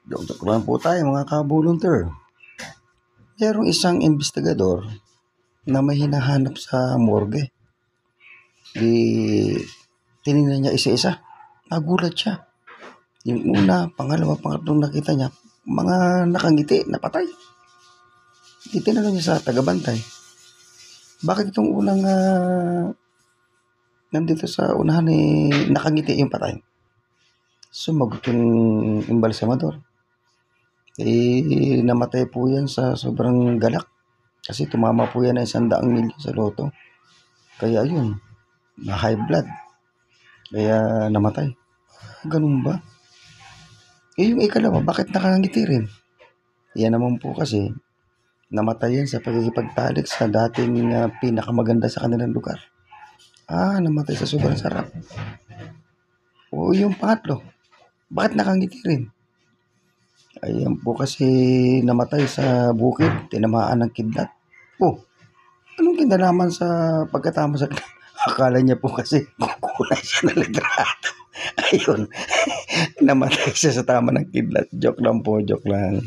Joke lang po tayo mga ka-volunteer. Merong isang investigador na may hinahanap sa morgue. Di, tinignan niya isa-isa. Nagulat siya. Yung una, pangalawa, pangatlong nakita niya, mga nakangiti, napatay. Di tinanong niya sa tagabantay, bakit itong unang nandito sa unahan nakangiti yung patay? Sumagot yung embalsamador. Namatay po yan sa sobrang galak. Kasi tumama po yan ng 100,000,000 sa loto. Kaya yun, na high blood. Kaya namatay. Ganun ba? Yung ikalawa, bakit nakangiti rin? Yan naman po kasi, namatay yan sa pagkikipagtalik sa dating pinakamaganda sa kanilang lugar. Namatay sa sobrang sarap. O yung pangatlo, bakit nakangiti rin? Ayan po kasi namatay sa bukid, tinamaan ng kidlat. Anong kinalaman sa pagkatama sa akala niya po kasi kukulay siya ng litrato. Ayun, namatay siya sa tama ng kidlat. Joke lang po, joke lang.